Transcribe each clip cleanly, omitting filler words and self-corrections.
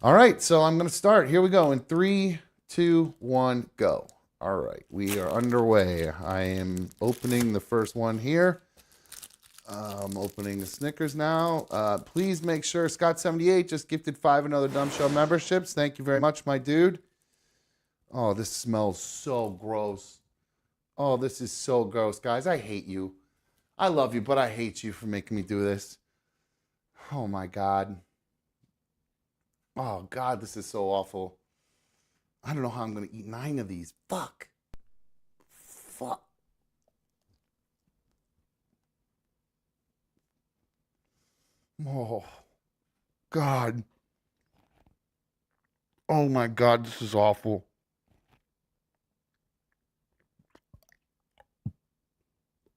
All right, so I'm going to start. Here we go in three, two, one, go. All right, we are underway. I am opening the first one here. I'm opening the Snickers now. Please make sure Scott78 just gifted 5 another Dumb Show memberships. Thank you very much, my dude. Oh, this smells so gross. Oh, this is so gross, guys. I hate you. I love you, but I hate you for making me do this. Oh my God. Oh God, this is so awful. I don't know how I'm gonna eat 9 of these. Fuck. Fuck. Oh God. Oh my God, this is awful.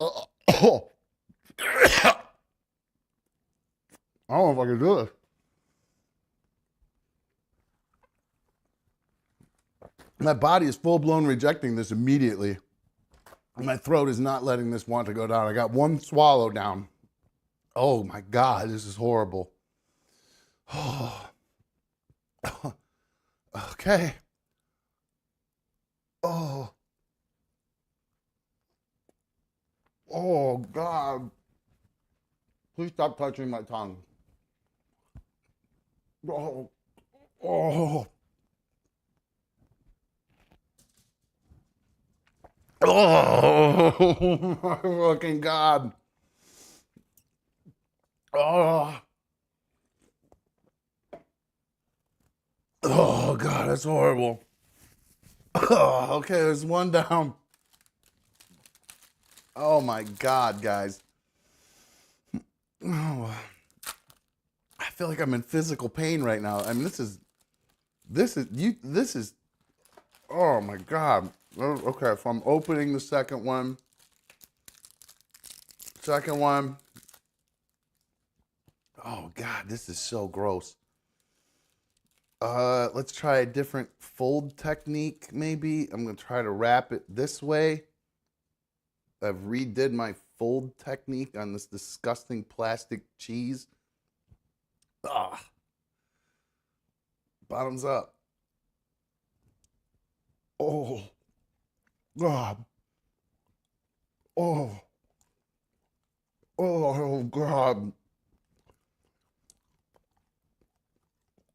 Oh. I don't know if I can do this. My body is full blown rejecting this immediately. My throat is not letting this want to go down. I got one swallow down. Oh my God, this is horrible. Oh. Okay. Oh. Oh God. Please stop touching my tongue. Oh. Oh. Oh my fucking God. Oh. Oh God, that's horrible. Oh, okay, there's one down. Oh my God, guys. Oh, I feel like I'm in physical pain right now. I mean, this is, oh my God. Okay, so I'm opening the second one. Second one. Oh God, this is so gross. Let's try a different fold technique, maybe. I'm gonna try to wrap it this way. I've redid my fold technique on this disgusting plastic cheese. Ah, bottoms up. Oh, God. Oh, oh, God.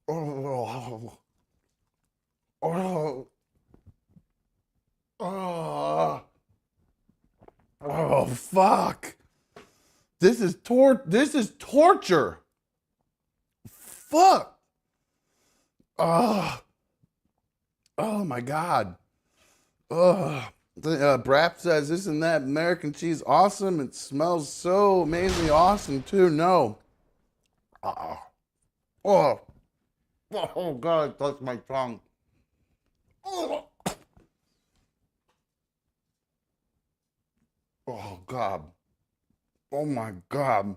Oh, oh, oh, oh, fuck. This is torture. Fuck. Oh, oh my God. Oh. Brap says, isn't that American cheese awesome? It smells so amazingly awesome too. No. Oh, oh, oh God, it touched my tongue. Oh, oh God. Oh my God.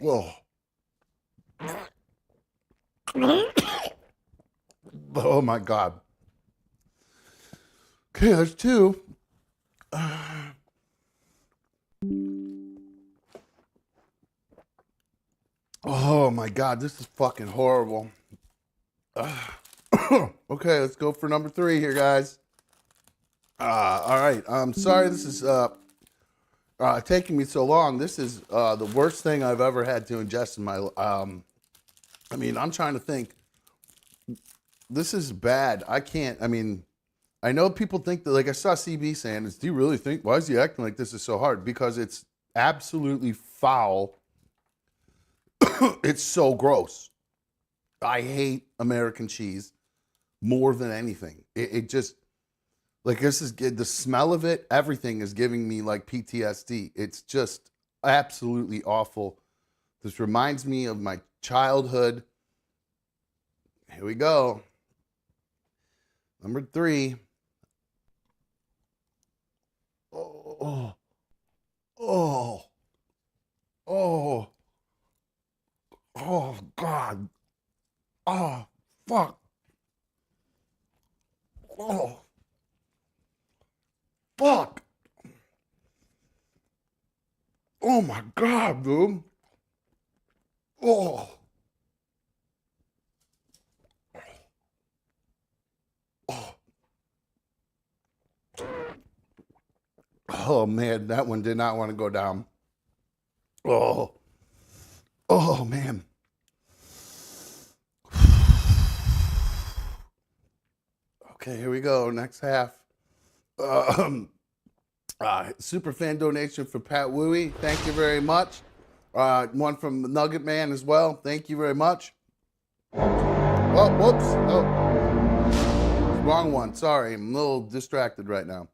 Oh, oh my God. Okay, there's two. Oh my God, this is fucking horrible. Okay, let's go for number 3 here, guys. All right. I'm sorry this is taking me so long. This is the worst thing I've ever had to ingest in my. I mean, I'm trying to think. This is bad. I can't. I mean, I know people think that. Like I saw CB saying, "Do you really think? Why is he acting like this is so hard?" Because it's absolutely foul. It's so gross. I hate American cheese more than anything. It just like this is the smell of it. Everything is giving me like PTSD. It's just absolutely awful. This reminds me of my childhood. Here we go. Number 3. Oh, oh, oh, oh, God. Oh, fuck. Oh, fuck. Oh my God, dude. Oh. Oh. Oh man, that one did not want to go down. Oh. Oh man. Okay, here we go. Next half. Um, super fan donation for Pat Wooey. Thank you very much. One from Nugget Man as well. Thank you very much. Oh, whoops. Oh, wrong one. Sorry, I'm a little distracted right now.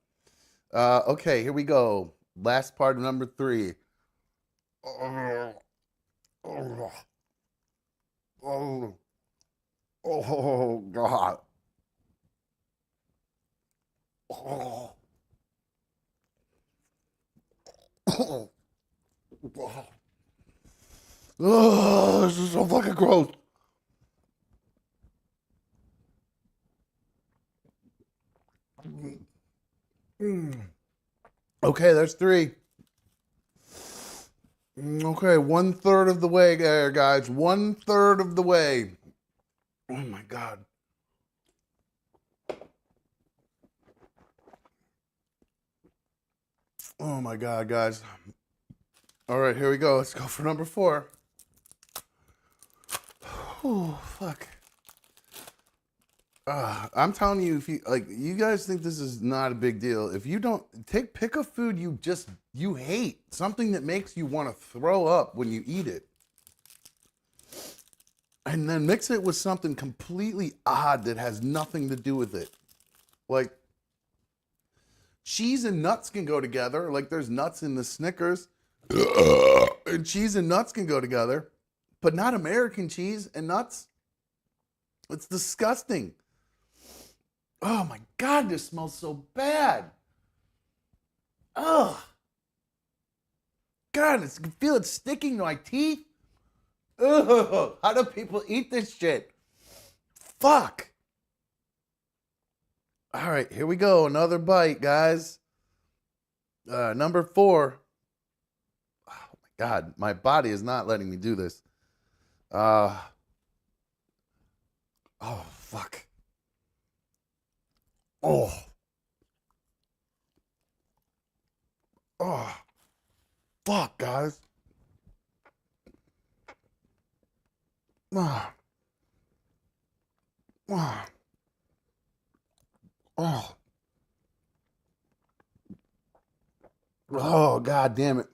Okay, here we go. Last part of number 3. Oh, oh, oh, oh God. Oh, oh, oh, this is so fucking gross. Okay, there's 3. Okay, 1/3 of the way there, guys. 1/3 of the way. Oh my God. Oh my God, guys. All right, here we go. Let's go for number 4. Oh, fuck. I'm telling you, if you like, you guys think this is not a big deal. If you don't pick a food you hate, something that makes you want to throw up when you eat it, and then mix it with something completely odd that has nothing to do with it. Like cheese and nuts can go together. Like there's nuts in the Snickers, and cheese and nuts can go together, but not American cheese and nuts. It's disgusting. Oh my God, this smells so bad. Ugh. God, I can feel it sticking to my teeth. Ugh. How do people eat this shit? Fuck. All right, here we go. Another bite, guys. Number 4. Oh my God, my body is not letting me do this. Oh, fuck. Oh. Oh. Fuck, guys. Oh. Oh. Oh. Oh, God damn it.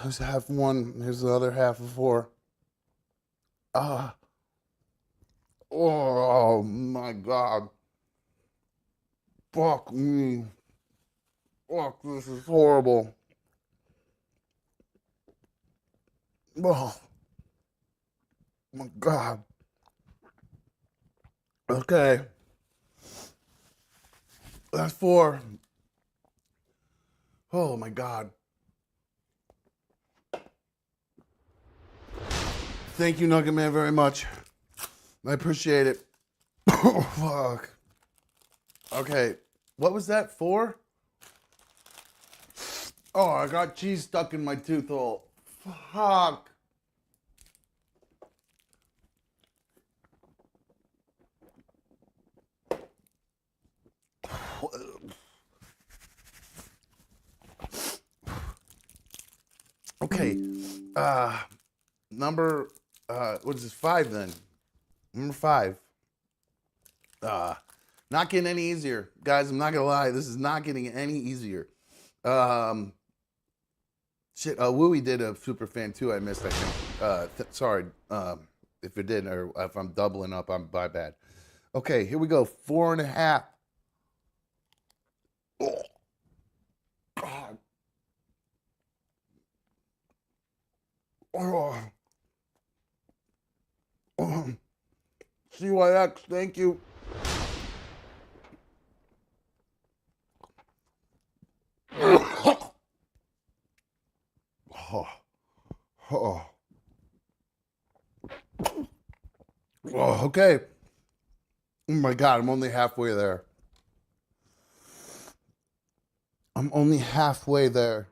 Here's half 1. Here's the other half of 4. Ah. Oh, my God. Fuck me. Fuck, this is horrible. Oh, my God. Okay. That's 4. Oh, my God. Thank you, Nugget Man, very much. I appreciate it. Oh, fuck. Okay. What was that for? Oh, I got cheese stuck in my tooth hole. Fuck. Okay. Number what is this, 5 then? Number 5. Not getting any easier. Guys, I'm not gonna lie, this is not getting any easier. Shit, Wooey did a super fan too, I missed, I think. Sorry, if it didn't, or if I'm doubling up, I'm my bad. Okay, here we go. 4.5. Oh, God. Oh. Oh. CYX, thank you. Oh. Oh. Oh, okay. Oh my God, I'm only halfway there. I'm only halfway there.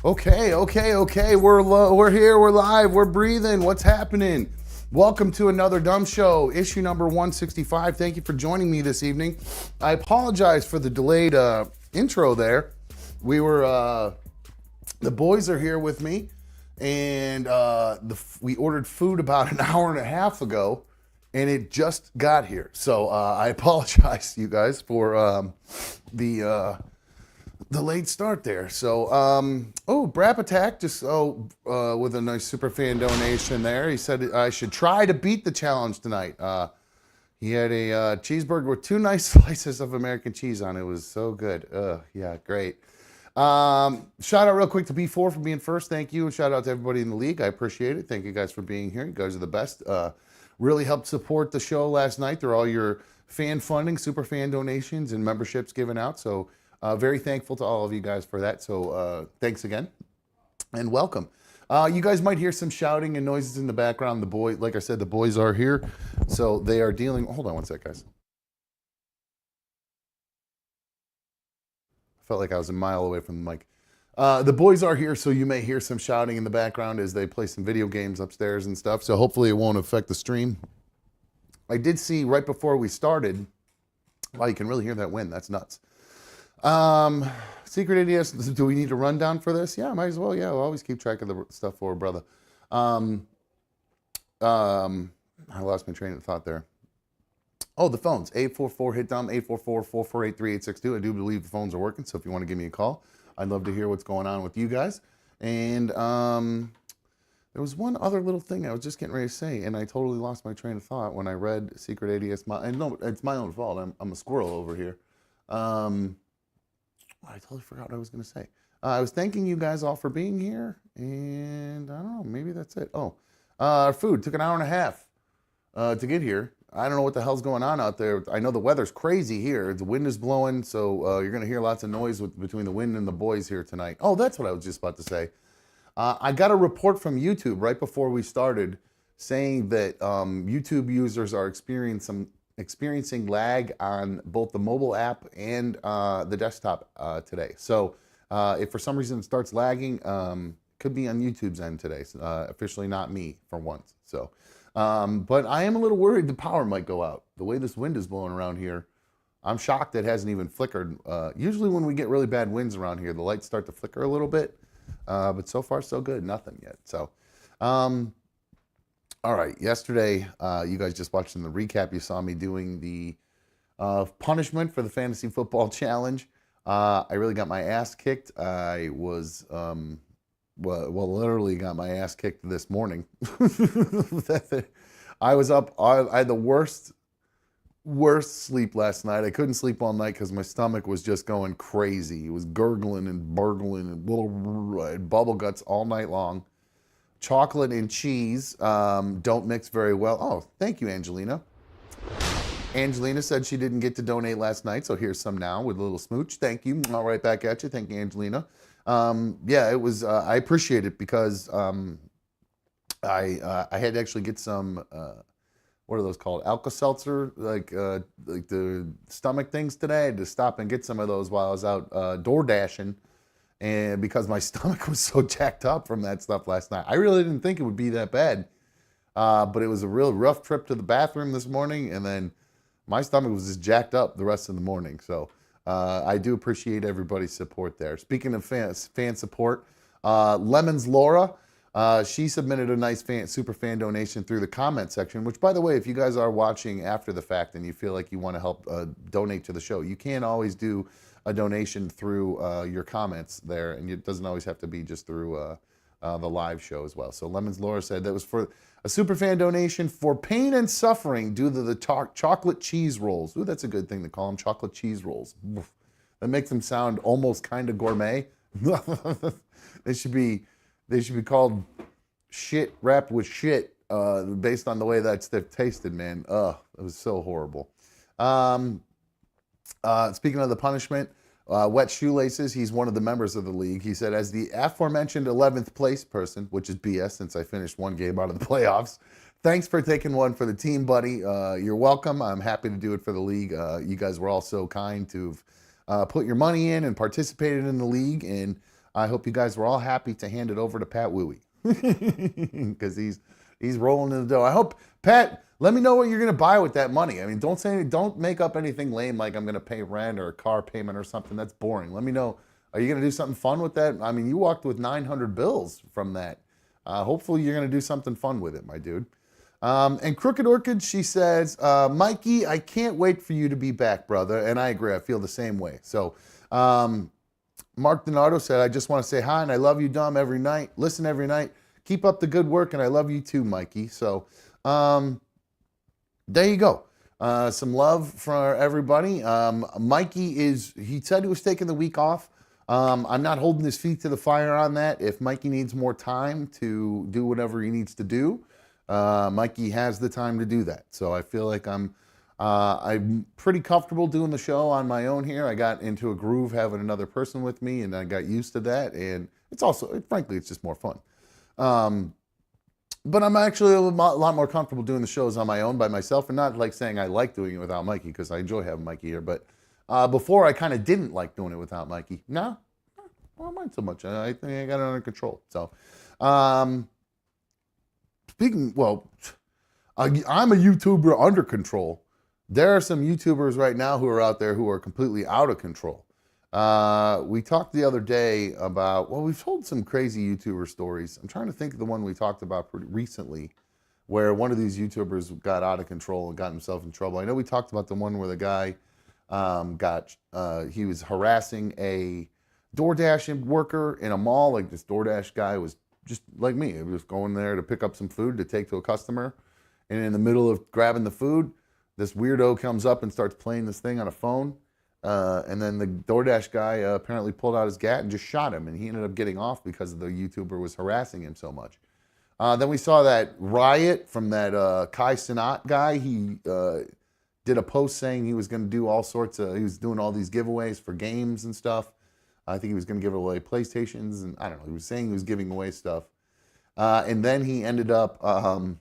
Okay. We're here. We're live. We're breathing. What's happening? Welcome to another Dumb Show, issue number 165. Thank you for joining me this evening. I apologize for the delayed intro there. The boys are here with me, and we ordered food about an hour and a half ago, and it just got here. So I apologize to you guys for the late start there. So, Brap Attack just with a nice super fan donation there. He said I should try to beat the challenge tonight. He had a cheeseburger with 2 nice slices of American cheese on it. It was so good. Yeah, great. Shout out real quick to B4 for being first. Thank you. And shout out to everybody in the league. I appreciate it. Thank you guys for being here. You guys are the best. Really helped support the show last night through all your fan funding, super fan donations, and memberships given out. So very thankful to all of you guys for that. So thanks again and welcome. You guys might hear some shouting and noises in the background. Like I said, the boys are here. So they are dealing. Hold on one sec, guys. Felt like I was a mile away from the mic. The boys are here, so you may hear some shouting in the background as they play some video games upstairs and stuff. So hopefully it won't affect the stream. I did see right before we started. Wow, you can really hear that wind. That's nuts. Secret ADS, do we need a rundown for this? Yeah, might as well. Yeah, we'll always keep track of the stuff for brother. I lost my train of thought there. Oh, the phones, 844-HIT-DUMB, 844-448-3862. I do believe the phones are working, so if you want to give me a call, I'd love to hear what's going on with you guys. And there was one other little thing I was just getting ready to say, and I totally lost my train of thought when I read Secret ADS. And no, it's my own fault. I'm a squirrel over here. I totally forgot what I was going to say. I was thanking you guys all for being here, and I don't know, maybe that's it. Our food took an hour and a half to get here. I don't know what the hell's going on out there. I know the weather's crazy here. The wind is blowing, so you're going to hear lots of noise between the wind and the boys here tonight. Oh, that's what I was just about to say. I got a report from YouTube right before we started saying that YouTube users are experiencing lag on both the mobile app and the desktop today. So if for some reason it starts lagging, could be on YouTube's end today. Officially not me for once. So, but I am a little worried the power might go out. The way this wind is blowing around here, I'm shocked it hasn't even flickered. Usually when we get really bad winds around here, the lights start to flicker a little bit. But so far so good, nothing yet. So, all right, yesterday, you guys just watched in the recap, you saw me doing the punishment for the Fantasy Football Challenge. I really got my ass kicked. I was, literally got my ass kicked this morning. I was up, I had the worst sleep last night. I couldn't sleep all night because my stomach was just going crazy. It was gurgling and burgling and little bubble guts all night long. Chocolate and cheese don't mix very well. Oh, thank you, Angelina. Angelina said she didn't get to donate last night, so here's some now with a little smooch. Thank you. All right, back at you. Thank you, Angelina. Yeah, it was. I appreciate it because I had to actually get some. What are those called? Alka-Seltzer, like the stomach things today. I had to stop and get some of those while I was out door dashing. And because my stomach was so jacked up from that stuff last night, I really didn't think it would be that bad. But it was a real rough trip to the bathroom this morning, and then my stomach was just jacked up the rest of the morning. So I do appreciate everybody's support there. Speaking of fan support, Lemons Laura, she submitted a nice super fan donation through the comment section, which, by the way, if you guys are watching after the fact and you feel like you want to help donate to the show, you can always do a donation through your comments there, and it doesn't always have to be just through the live show as well. So Lemons Laura said that was for a super fan donation for pain and suffering due to the chocolate cheese rolls. Ooh, that's a good thing to call them, chocolate cheese rolls. That makes them sound almost kind of gourmet. They should be called shit wrapped with shit based on the way that stuff tasted, man. Ugh, it was so horrible. Speaking of the punishment, Wet Shoelaces, he's one of the members of the league. He said, as the aforementioned 11th place person, which is BS since I finished one game out of the playoffs, thanks for taking one for the team, buddy. You're welcome. I'm happy to do it for the league. You guys were all so kind to put your money in and participated in the league. And I hope you guys were all happy to hand it over to Pat Wooey because he's rolling in the dough. I hope, Pat, let me know what you're gonna buy with that money. I mean, don't make up anything lame like I'm gonna pay rent or a car payment or something. That's boring. Let me know. Are you gonna do something fun with that? I mean, you walked with 900 bills from that. Hopefully, you're gonna do something fun with it, my dude. And Crooked Orchid, she says, Mikey, I can't wait for you to be back, brother. And I agree. I feel the same way. So, Mark Donardo said, I just want to say hi and I love you, Dom, every night. Listen every night. Keep up the good work and I love you too, Mikey. So, there you go. Some love for everybody. Mikey he said he was taking the week off. I'm not holding his feet to the fire on that. If Mikey needs more time to do whatever he needs to do, Mikey has the time to do that. So I feel like I'm pretty comfortable doing the show on my own here. I got into a groove having another person with me, and I got used to that. And it's also, frankly, it's just more fun. But I'm actually a lot more comfortable doing the shows on my own by myself, and not like saying I like doing it without Mikey, because I enjoy having Mikey here. But before, I kind of didn't like doing it without Mikey. No, I don't mind so much. I think I got it under control. So, I'm a YouTuber under control. There are some YouTubers right now who are out there who are completely out of control. We talked the other day about, we've told some crazy YouTuber stories. I'm trying to think of the one we talked about pretty recently, where one of these YouTubers got out of control and got himself in trouble. I know we talked about the one where the guy he was harassing a DoorDash worker in a mall. Like, this DoorDash guy was just like me. He was going there to pick up some food to take to a customer. And in the middle of grabbing the food, this weirdo comes up and starts playing this thing on a phone. And then the DoorDash guy apparently pulled out his gat and just shot him. And he ended up getting off because the YouTuber was harassing him so much. Then we saw that riot from that Kai Cenat guy. He did a post saying he was going to do he was doing all these giveaways for games and stuff. I think he was going to give away PlayStations, and I don't know. He was saying he was giving away stuff. And then he ended up, hold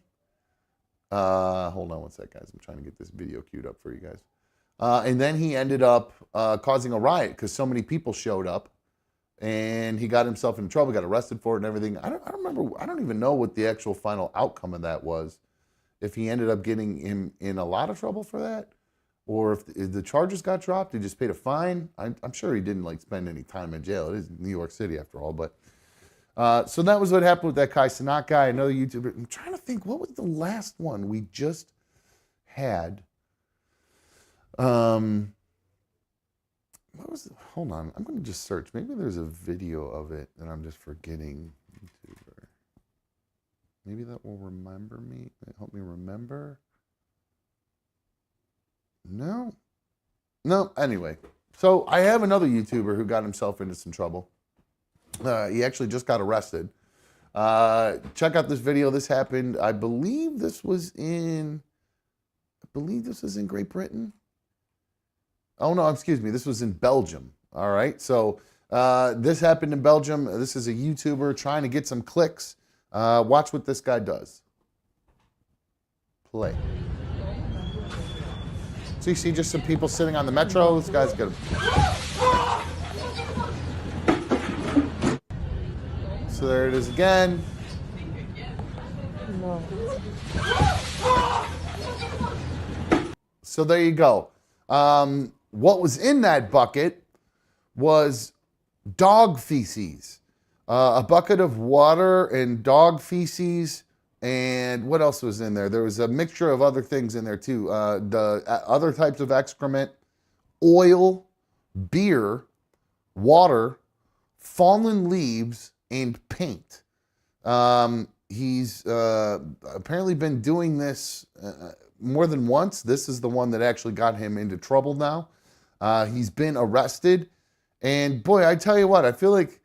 on one sec, guys. I'm trying to get this video queued up for you guys. And then he ended up causing a riot because so many people showed up, and he got himself in trouble, got arrested for it and everything. I don't remember. I don't even know what the actual final outcome of that was. If he ended up getting him in a lot of trouble for that, or if the charges got dropped, he just paid a fine. I'm sure he didn't like spend any time in jail. It is New York City after all. But so that was what happened with that Kai Cenat guy, another YouTuber. I'm trying to think, what was the last one we just had? What was it? Hold on, I'm going to just search. Maybe there's a video of it that I'm just forgetting. YouTuber. Maybe that will remember me. Help me remember. No. Anyway, so I have another YouTuber who got himself into some trouble. He actually just got arrested. Check out this video. This happened. I believe this was in Great Britain. Oh no, excuse me. This was in Belgium. All right. So this happened in Belgium. This is a YouTuber trying to get some clicks. Watch what this guy does. Play. So you see just some people sitting on the metro. This guy's got So there it is again. No. So there you go. What was in that bucket was dog feces. A bucket of water and dog feces. And what else was in there? There was a mixture of other things in there too. The other types of excrement, oil, beer, water, fallen leaves, and paint. He's apparently been doing this more than once. This is the one that actually got him into trouble now. He's been arrested. And boy, I tell you what, I feel like,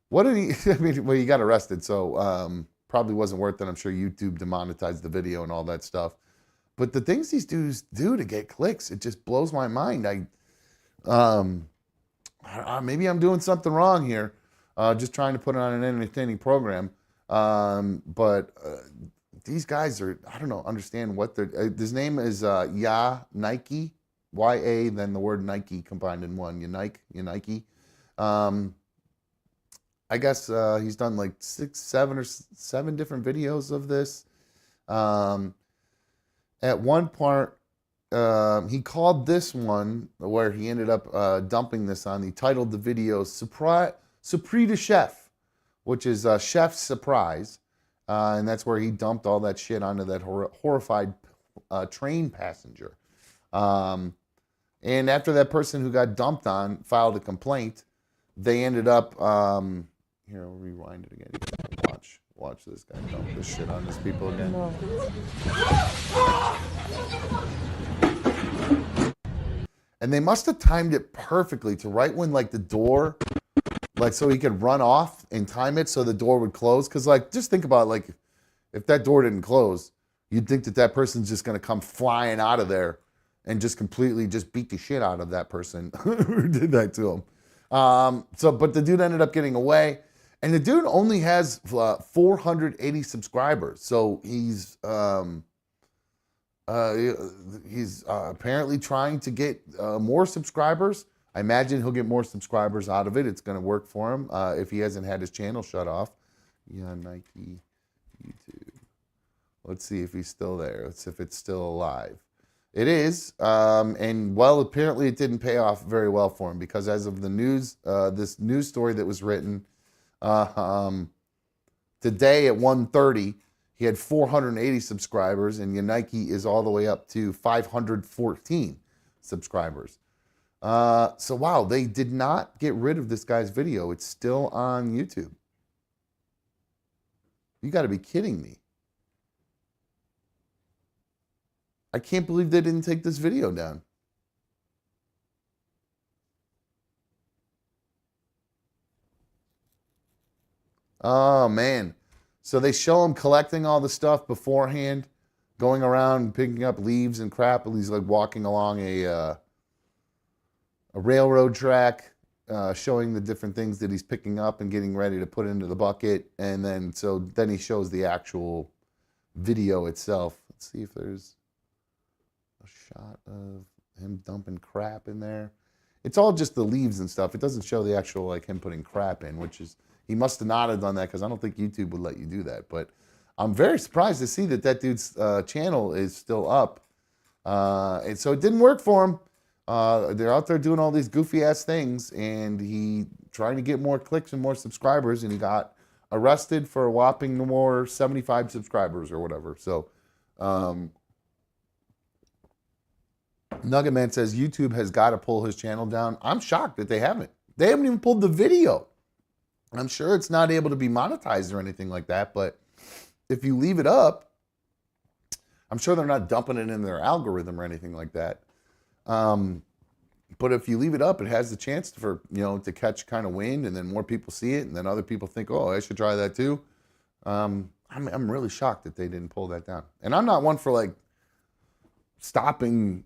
what did he, I mean, well, he got arrested, so probably wasn't worth it. I'm sure YouTube demonetized the video and all that stuff. But the things these dudes do to get clicks, it just blows my mind. Maybe I'm doing something wrong here, just trying to put on an entertaining program. But these guys are, I don't know, understand what they're, his name is Nike, Y-A, then the word Nike combined in one, Nike. I guess he's done like 7 different videos of this. Um, at one part, he called this one where he ended up dumping this on. He titled the video "Surprise de Chef," which is Chef's Surprise, and that's where he dumped all that shit onto that horrified train passenger. Um, and after that person who got dumped on filed a complaint, they ended up. Here, I'll rewind it again. You guys can watch this guy dump this shit on these people again. No. And they must have timed it perfectly to right when like the door, like so he could run off and time it so the door would close. Cause like just think about like if that door didn't close, you'd think that that person's just gonna come flying out of there and just completely just beat the shit out of that person who did that to him. But the dude ended up getting away, and the dude only has 480 subscribers. So he's apparently trying to get more subscribers. I imagine he'll get more subscribers out of it. It's going to work for him if he hasn't had his channel shut off. Yeah, Nike, YouTube. Let's see if he's still there. Let's see if it's still alive. It is, and well, apparently it didn't pay off very well for him because as of the news, this news story that was written today at 1:30, he had 480 subscribers, and Nike is all the way up to 514 subscribers. So wow, they did not get rid of this guy's video. It's still on YouTube. You got to be kidding me. I can't believe they didn't take this video down. Oh, man. So they show him collecting all the stuff beforehand, going around picking up leaves and crap. And he's like walking along a railroad track, showing the different things that he's picking up and getting ready to put into the bucket. And then he shows the actual video itself. Let's see if there's a shot of him dumping crap in there. It's all just the leaves and stuff. It doesn't show the actual like him putting crap in, which is he must have not have done that because I don't think YouTube would let you do that. But I'm very surprised to see that dude's channel is still up. And so it didn't work for him. They're out there doing all these goofy ass things, and he trying to get more clicks and more subscribers, and he got arrested for a whopping more 75 subscribers or whatever. So Nugget Man says YouTube has got to pull his channel down. I'm shocked that they haven't. They haven't even pulled the video. I'm sure it's not able to be monetized or anything like that, but if you leave it up, I'm sure they're not dumping it in their algorithm or anything like that. But if you leave it up, it has the chance for, to catch kind of wind, and then more people see it, and then other people think, oh, I should try that too. I'm really shocked that they didn't pull that down. And I'm not one for like stopping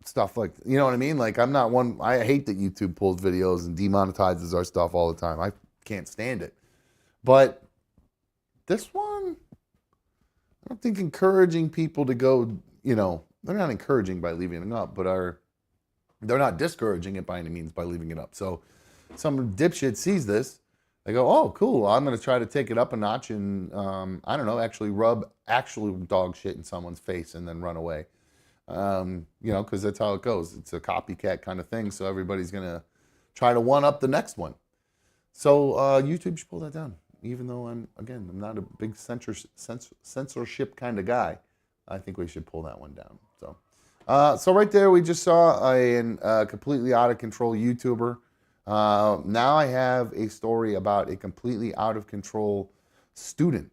stuff like, you know what I mean? Like I'm not one, I hate that YouTube pulls videos and demonetizes our stuff all the time. I can't stand it. But this one, I don't think encouraging people to go, they're not encouraging by leaving it up, but they're not discouraging it by any means by leaving it up. So some dipshit sees this, they go, oh, cool, I'm going to try to take it up a notch and, I don't know, actually rub actual dog shit in someone's face and then run away. Because that's how it goes. It's a copycat kind of thing. So everybody's going to try to one up the next one. So YouTube should pull that down. Even though I'm not a big censorship kind of guy. I think we should pull that one down. So right there, we just saw a completely out of control YouTuber. Now I have a story about a completely out of control student.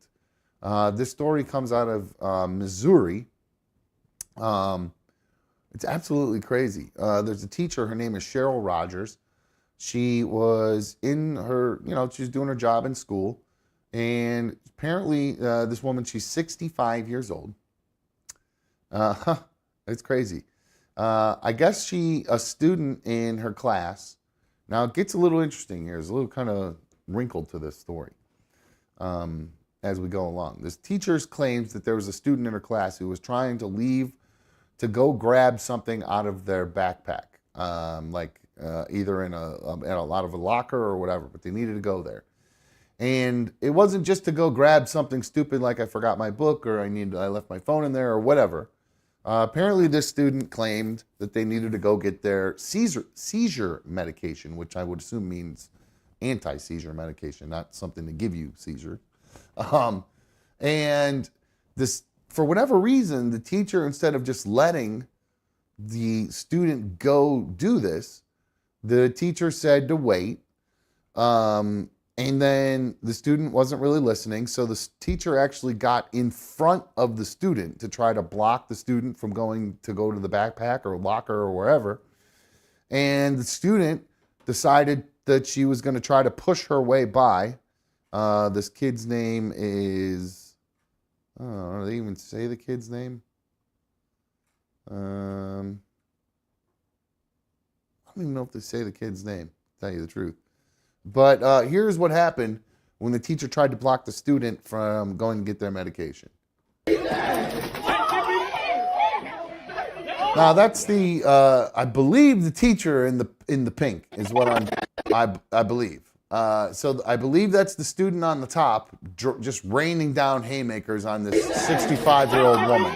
This story comes out of Missouri. It's absolutely crazy. There's a teacher, her name is Cheryl Rogers. She was in her, she was doing her job in school. And apparently this woman, she's 65 years old. It's crazy. I guess a student in her class. Now it gets a little interesting here. There's a little kind of wrinkle to this story as we go along. This teacher claims that there was a student in her class who was trying to leave to go grab something out of their backpack, like either in a lot of a locker or whatever, but they needed to go there. And it wasn't just to go grab something stupid like I forgot my book or I left my phone in there or whatever. Apparently, this student claimed that they needed to go get their seizure medication, which I would assume means anti-seizure medication, not something to give you seizure. And this, for whatever reason, the teacher, instead of just letting the student go do this, the teacher said to wait. And then the student wasn't really listening. So the teacher actually got in front of the student to try to block the student from going to the backpack or locker or wherever. And the student decided that she was going to try to push her way by. This kid's name is, oh, do they even say the kid's name? I don't even know if they say the kid's name, to tell you the truth. But here's what happened when the teacher tried to block the student from going to get their medication. Now that's the I believe the teacher in the pink is what I believe. So I believe that's the student on the top, just raining down haymakers on this 65-year-old woman.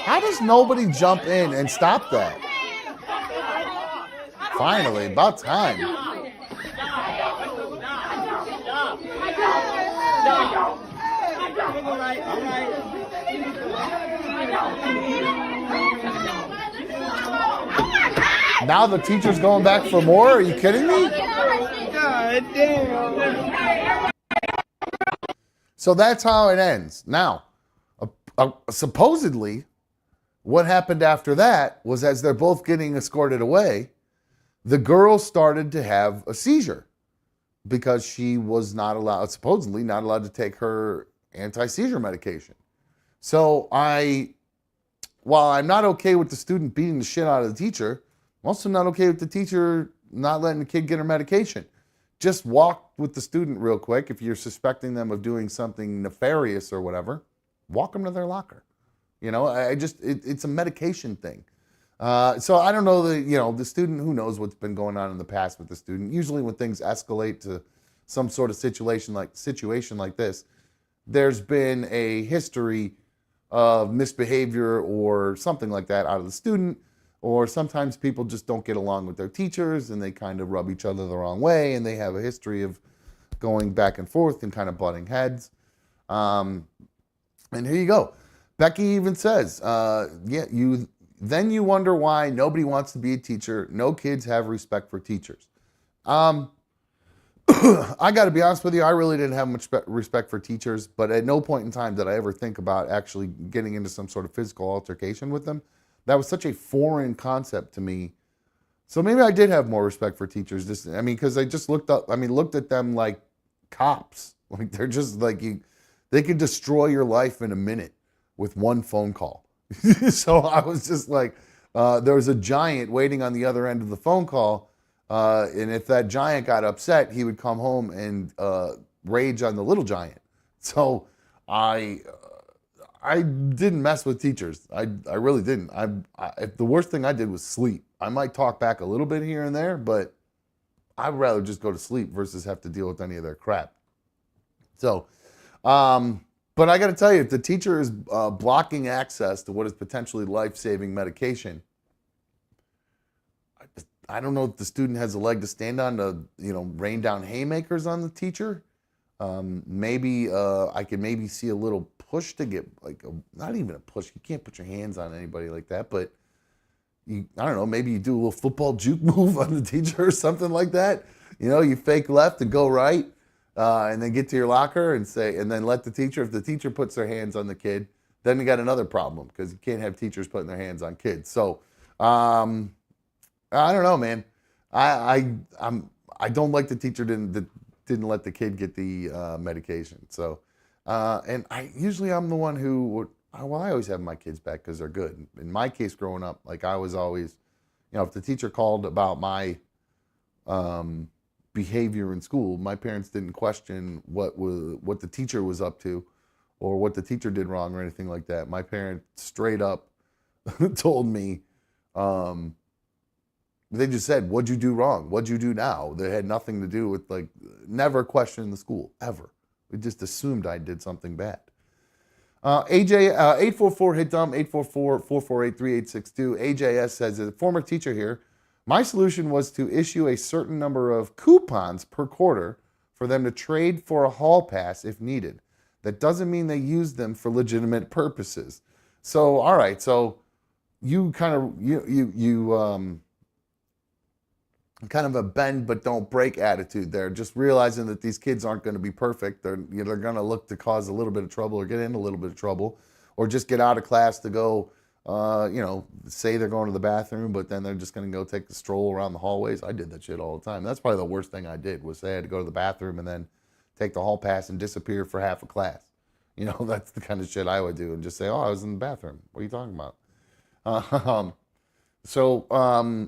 How does nobody jump in and stop that? Finally, about time. Now the teacher's going back for more? Are you kidding me? God damn. So that's how it ends. Now, supposedly, what happened after that was, as they're both getting escorted away, the girl started to have a seizure because she was supposedly not allowed to take her anti-seizure medication. So while I'm not okay with the student beating the shit out of the teacher, I'm also not okay with the teacher not letting the kid get her medication. Just walk with the student real quick. If you're suspecting them of doing something nefarious or whatever, walk them to their locker. You know, it's a medication thing. So I don't know the student, who knows what's been going on in the past with the student. Usually when things escalate to some sort of situation like this, there's been a history of misbehavior or something like that out of the student, or sometimes people just don't get along with their teachers and they kind of rub each other the wrong way and they have a history of going back and forth and kind of butting heads. And here you go. Becky even says, then you wonder why nobody wants to be a teacher. No kids have respect for teachers. I got to be honest with you, I really didn't have much respect for teachers, but at no point in time did I ever think about actually getting into some sort of physical altercation with them. That was such a foreign concept to me. So maybe I did have more respect for teachers. Because I just looked at them like cops. Like they're just like they could destroy your life in a minute with one phone call. So I was just like, there was a giant waiting on the other end of the phone call. And if that giant got upset, he would come home and rage on the little giant. So I didn't mess with teachers. I really didn't. The worst thing I did was sleep. I might talk back a little bit here and there, but I'd rather just go to sleep versus have to deal with any of their crap. So, but I got to tell you, if the teacher is blocking access to what is potentially life-saving medication, I don't know if the student has a leg to stand on to, rain down haymakers on the teacher. Maybe I could maybe see a little push to get, not even a push. You can't put your hands on anybody like that, but I don't know, maybe you do a little football juke move on the teacher or something like that. You fake left and go right, and then get to your locker and then let the teacher, if the teacher puts their hands on the kid, then you got another problem because you can't have teachers putting their hands on kids. So, I don't know, man. I don't like the teacher didn't let the kid get the medication. So, and I'm the one who would. I always have my kids back because they're good. In my case, growing up, I was always, if the teacher called about my behavior in school. My parents didn't question what the teacher was up to or what the teacher did wrong or anything like that. My parents straight up told me, they just said, "What'd you do wrong? What'd you do now?" They had nothing to do with, like, never questioning the school, ever. We just assumed I did something bad. AJ, 844 hit dumb, 844-448-3862. AJS says, as a former teacher here, my solution was to issue a certain number of coupons per quarter for them to trade for a hall pass if needed. That doesn't mean they use them for legitimate purposes. So, all right, so you kind of, kind of a bend but don't break attitude there, just realizing that these kids aren't going to be perfect. They're going to look to cause a little bit of trouble or get in a little bit of trouble or just get out of class to go, say they're going to the bathroom, but then they're just going to go take the stroll around the hallways. I did that shit all the time. That's probably the worst thing I did, was say I had to go to the bathroom and then take the hall pass and disappear for half a class. That's the kind of shit I would do, and just say, "Oh, I was in the bathroom. What are you talking about?" So I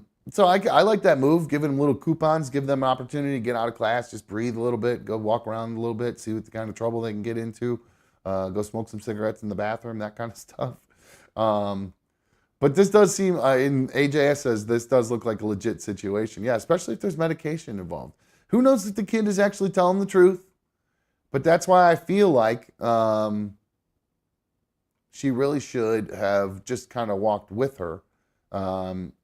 like that move, giving them little coupons, give them an opportunity to get out of class, just breathe a little bit, go walk around a little bit, see what the kind of trouble they can get into, go smoke some cigarettes in the bathroom, that kind of stuff. But this does seem, in AJS says, this does look like a legit situation. Yeah, especially if there's medication involved. Who knows if the kid is actually telling the truth? But that's why I feel like she really should have just kind of walked with her.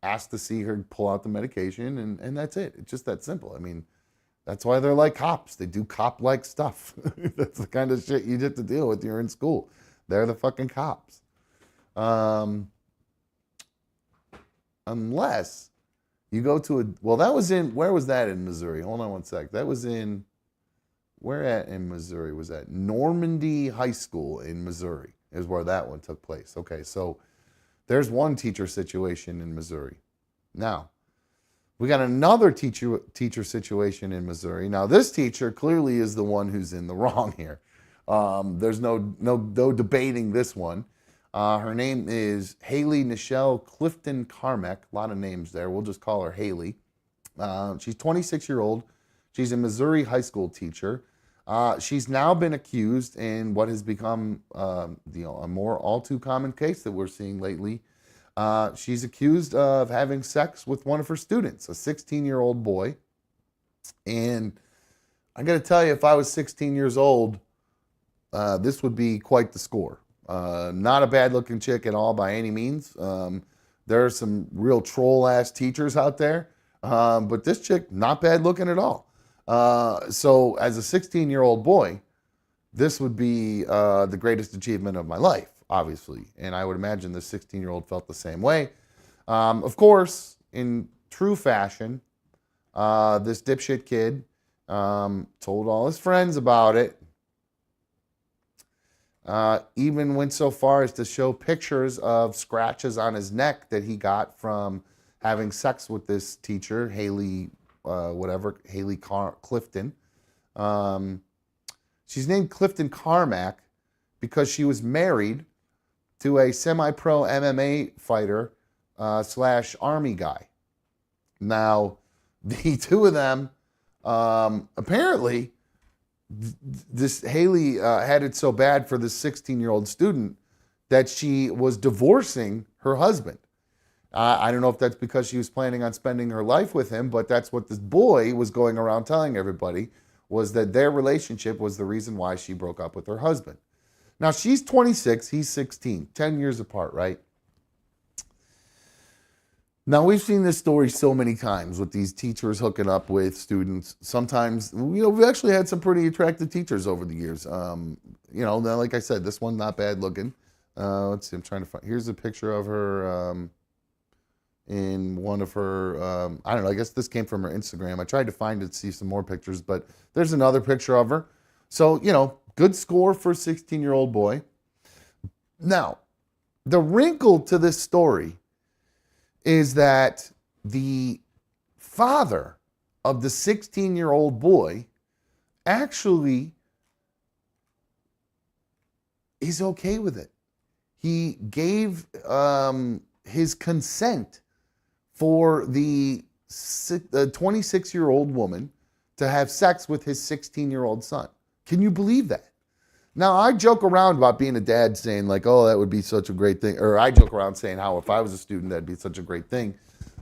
Asked to see her pull out the medication, and that's it. It's just that simple. I mean, that's why they're like cops. They do cop-like stuff. That's the kind of shit you get to deal with. You're in school. They're the fucking cops. Unless you go to that was in, where was that in Missouri? Hold on one sec. That was in, where at in Missouri was that? Normandy High School in Missouri is where that one took place. Okay, so there's one teacher situation in Missouri. Now, we got another teacher situation in Missouri. Now, this teacher clearly is the one who's in the wrong here. There's no debating this one. Her name is Haley Nichelle Clifton Carmack. A lot of names there. We'll just call her Haley. She's 26-year-old. She's a Missouri high school teacher. She's now been accused in what has become a more all too common case that we're seeing lately. She's accused of having sex with one of her students, a 16-year-old boy. And I got to tell you, if I was 16 years old, this would be quite the score. Not a bad-looking chick at all by any means. There are some real troll-ass teachers out there, but this chick, not bad-looking at all. So as a 16-year-old boy, this would be the greatest achievement of my life, obviously. And I would imagine the 16-year-old felt the same way. Of course, in true fashion, this dipshit kid told all his friends about it. Even went so far as to show pictures of scratches on his neck that he got from having sex with this teacher, Haley Clifton. She's named Clifton Carmack because she was married to a semi-pro MMA fighter / army guy. Now, the two of them, apparently, this Haley had it so bad for this 16-year-old student that she was divorcing her husband. I don't know if that's because she was planning on spending her life with him, but that's what this boy was going around telling everybody, was that their relationship was the reason why she broke up with her husband. Now, she's 26, he's 16, 10 years apart, right? Now, we've seen this story so many times with these teachers hooking up with students. Sometimes, we've actually had some pretty attractive teachers over the years. Like I said, this one not bad looking. Let's see, I'm trying to find, here's a picture of her in one of her, I don't know, I guess this came from her Instagram. I tried to find it to see some more pictures, but there's another picture of her. So, good score for a 16-year-old boy. Now, the wrinkle to this story is that the father of the 16-year-old boy actually is okay with it. He gave his consent for the 26-year-old woman to have sex with his 16-year-old son. Can you believe that? Now, I joke around about being a dad saying, like, oh, that would be such a great thing. Or I joke around saying how if I was a student, that'd be such a great thing.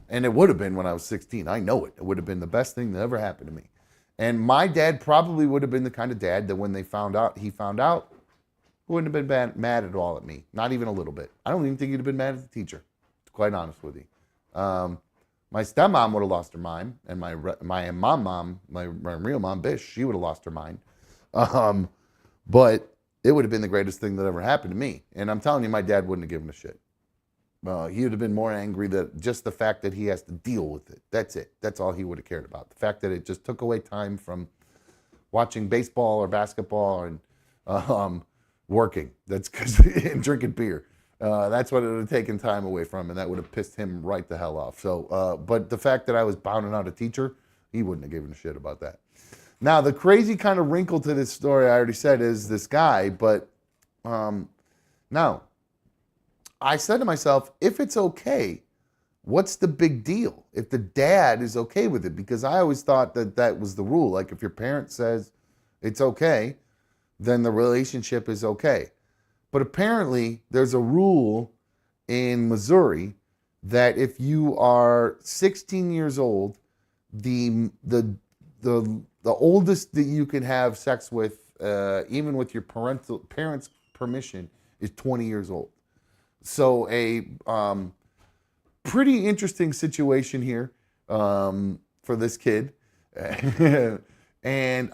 And it would have been when I was 16. I know it. It would have been the best thing that ever happened to me. And my dad probably would have been the kind of dad that when he found out, wouldn't have been mad at all at me. Not even a little bit. I don't even think he'd have been mad at the teacher, to be quite honest with you. My stepmom would have lost her mind. And my mom, my real mom, Bish, she would have lost her mind. But it would have been the greatest thing that ever happened to me. And I'm telling you, my dad wouldn't have given a shit. He would have been more angry that just the fact that he has to deal with it. That's it. That's all he would have cared about. The fact that it just took away time from watching baseball or basketball and working. That's because and drinking beer. That's what it would have taken time away from, and that would have pissed him right the hell off. So, but the fact that I was bounding out a teacher, he wouldn't have given a shit about that. Now, the crazy kind of wrinkle to this story, I already said, is this guy. But now, I said to myself, if it's okay, what's the big deal? If the dad is okay with it, because I always thought that that was the rule. Like if your parent says it's okay, then the relationship is okay. But apparently there's a rule in Missouri that if you are 16 years old, the oldest that you can have sex with, even with your parents' permission, is 20 years old. So a pretty interesting situation here for this kid. And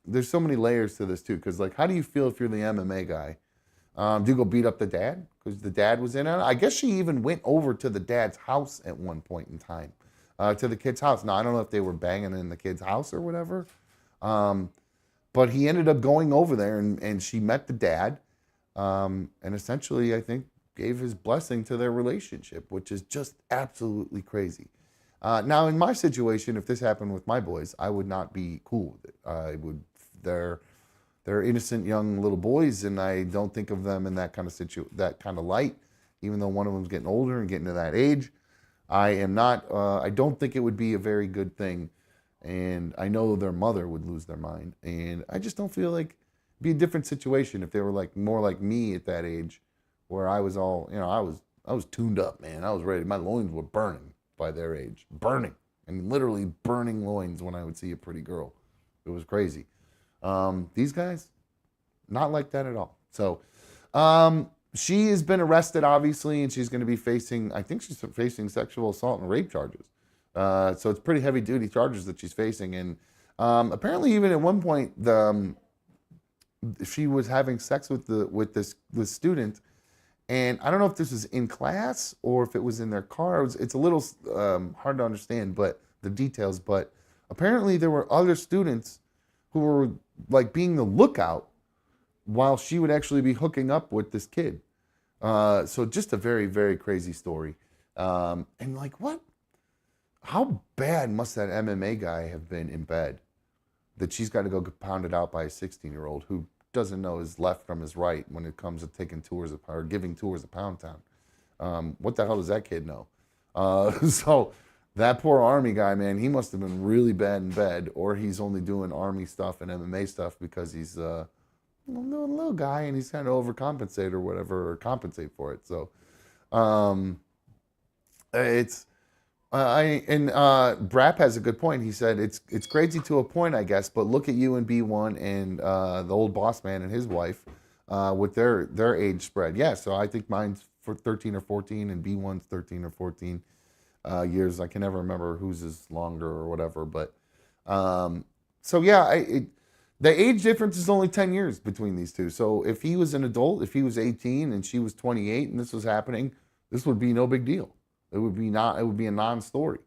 there's so many layers to this too, because like, how do you feel if you're the MMA guy? Do you go beat up the dad because the dad was in on it? I guess she even went over to the dad's house at one point in time, to the kid's house. Now, I don't know if they were banging in the kid's house or whatever, but he ended up going over there and she met the dad. And essentially, I think, gave his blessing to their relationship, which is just absolutely crazy. Now, in my situation, if this happened with my boys, I would not be cool with it. They're innocent young little boys, and I don't think of them in that kind of light. Even though one of them's getting older and getting to that age, I am not. I don't think it would be a very good thing, and I know their mother would lose their mind, and I just don't feel like it'd be a different situation if they were like more like me at that age, where I was all, I was tuned up, man. I was ready. My loins were burning by their age, burning, and literally burning loins when I would see a pretty girl. It was crazy. These guys, not like that at all. So, she has been arrested, obviously, and she's going to be facing, I think she's facing sexual assault and rape charges. So it's pretty heavy duty charges that she's facing. And apparently, even at one point, she was having sex with this student. And I don't know if this was in class or if it was in their car. It's a little hard to understand, but the details. But apparently, there were other students who were like being the lookout while she would actually be hooking up with this kid. So just a very, very crazy story. And like, what? How bad must that MMA guy have been in bed that she's got to go get pounded out by a 16-year-old who doesn't know his left from his right when it comes to taking tours of, or giving tours of Pound Town? What the hell does that kid know? So that poor Army guy, man, he must have been really bad in bed, or he's only doing Army stuff and MMA stuff because he's a little guy and he's trying to overcompensate or whatever, or compensate for it. So it's Brap has a good point. He said it's crazy to a point, I guess, but look at you and B1 and the old boss man and his wife with their age spread. Yeah, so I think mine's for 13 or 14 and B1's 13 or 14 years. I can never remember whose is longer or whatever, but so yeah, the age difference is only 10 years between these two. So if he was an adult, if he was 18 and she was 28 and this was happening, this would be no big deal. It would be a non-story.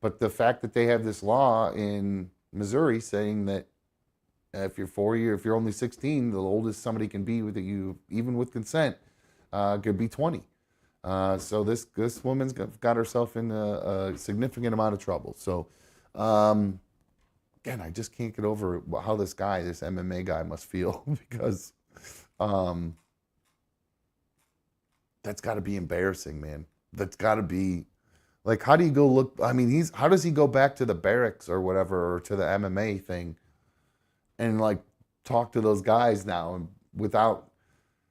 But the fact that they have this law in Missouri saying that if you're only 16, the oldest somebody can be with you, even with consent, could be 20. So this woman's got herself in a significant amount of trouble. So again, I just can't get over how this MMA guy must feel because that's got to be embarrassing, man. That's got to be Like, how do you go look? I mean, how does he go back to the barracks or whatever, or to the MMA thing, and like talk to those guys now, and without?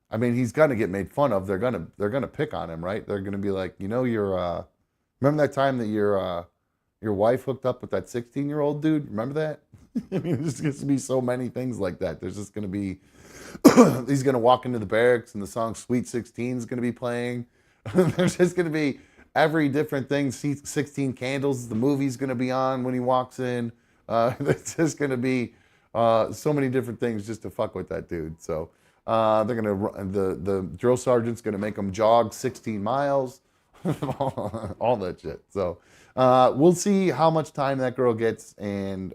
I mean, he's gonna get made fun of. They're gonna pick on him, right? They're gonna be like, you're remember that time that your wife hooked up with that 16-year-old dude? Remember that? I mean, there's just gonna be so many things like that. There's just gonna be he's gonna walk into the barracks and the song "Sweet 16" is gonna be playing. There's just gonna be every different thing. 16 Candles, the movie's gonna be on when he walks in. It's just gonna be so many different things just to fuck with that dude. So they're gonna the drill sergeant's gonna make him jog 16 miles, all that shit. So we'll see how much time that girl gets, and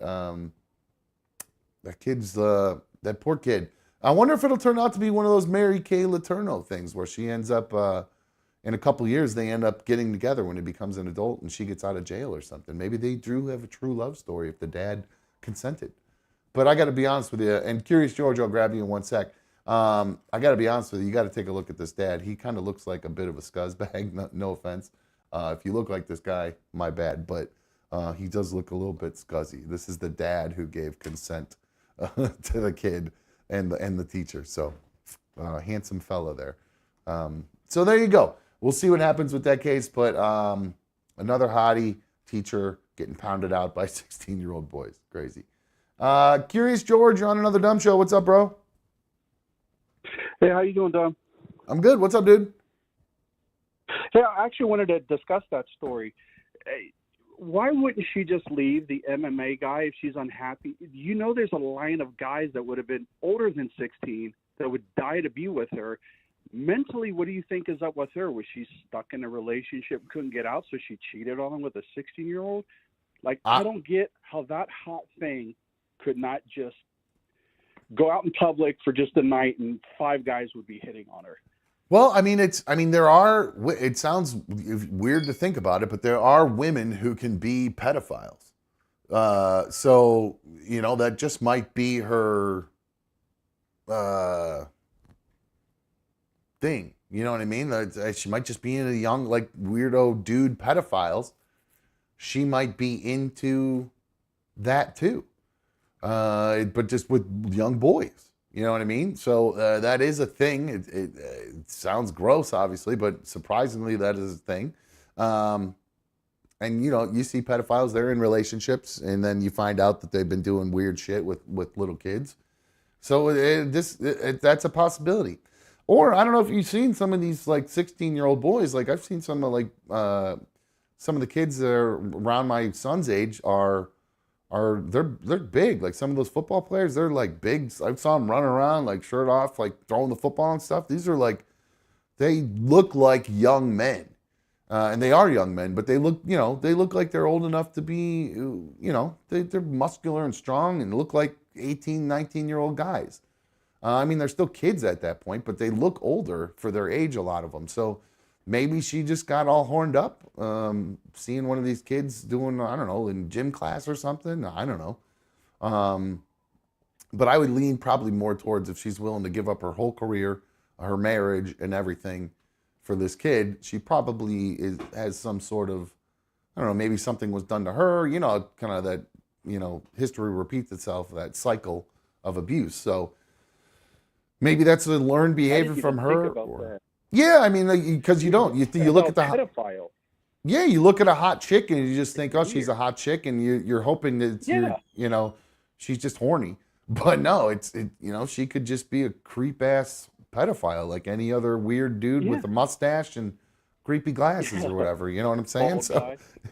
that poor kid. I wonder if it'll turn out to be one of those Mary Kay Letourneau things where she ends up in a couple years they end up getting together when he becomes an adult and she gets out of jail or something. Maybe they do have a true love story if the dad consented. But I got to be honest with you, and Curious George, I'll grab you in one sec. I got to be honest with you. You got to take a look at this dad. He kind of looks like a bit of a scuzzbag. No offense. If you look like this guy, my bad. But he does look a little bit scuzzy. This is the dad who gave consent to the kid and the teacher. So handsome fella there. So there you go. We'll see what happens with that case. But another hottie teacher getting pounded out by 16-year-old boys. Crazy. Curious George, you're on another dumb show. What's up, bro? Hey, how you doing, Dom? I'm good. What's up, dude? Hey, I actually wanted to discuss that story. Hey, why wouldn't she just leave the MMA guy if she's unhappy? You know, there's a line of guys that would have been older than 16 that would die to be with her. Mentally, what do you think is up with her? Was she stuck in a relationship, couldn't get out, so she cheated on him with a 16-year-old? Like, I don't get how that hot thing could not just go out in public for just a night and 5 guys would be hitting on her. Well, I mean, it sounds weird to think about it, but there are women who can be pedophiles. So, that just might be her thing. You know what I mean? She might just be into young, like, weirdo dude pedophiles. She might be into that too. But just with young boys. You know what I mean? So that is a thing. It sounds gross, obviously, but surprisingly, that is a thing. And you see pedophiles, they're in relationships, and then you find out that they've been doing weird shit with little kids. So that's a possibility. Or I don't know if you've seen some of these like 16-year-old boys. Like I've seen some of some of the kids that are around my son's age they're big. Like some of those football players, they're like big. I saw them running around like shirt off, like throwing the football and stuff. These are like, they look like young men, and they are young men, but they look like they're old enough to be, they're muscular and strong and look like 18, 19-year-old guys. I mean, they're still kids at that point, but they look older for their age, a lot of them. So maybe she just got all horned up, seeing one of these kids doing, I don't know, in gym class or something. I don't know. But I would lean probably more towards if she's willing to give up her whole career, her marriage, and everything for this kid, she probably has some sort of, I don't know, maybe something was done to her, kind of that, history repeats itself, that cycle of abuse. So maybe that's a learned behavior from her. Yeah, I mean, because you look at the pedophile. Yeah, you look at a hot chick and you just think, oh, she's a hot chick, and you're hoping that she's just horny. But no, she could just be a creep ass pedophile like any other weird dude with a mustache and creepy glasses or whatever. You know what I'm saying?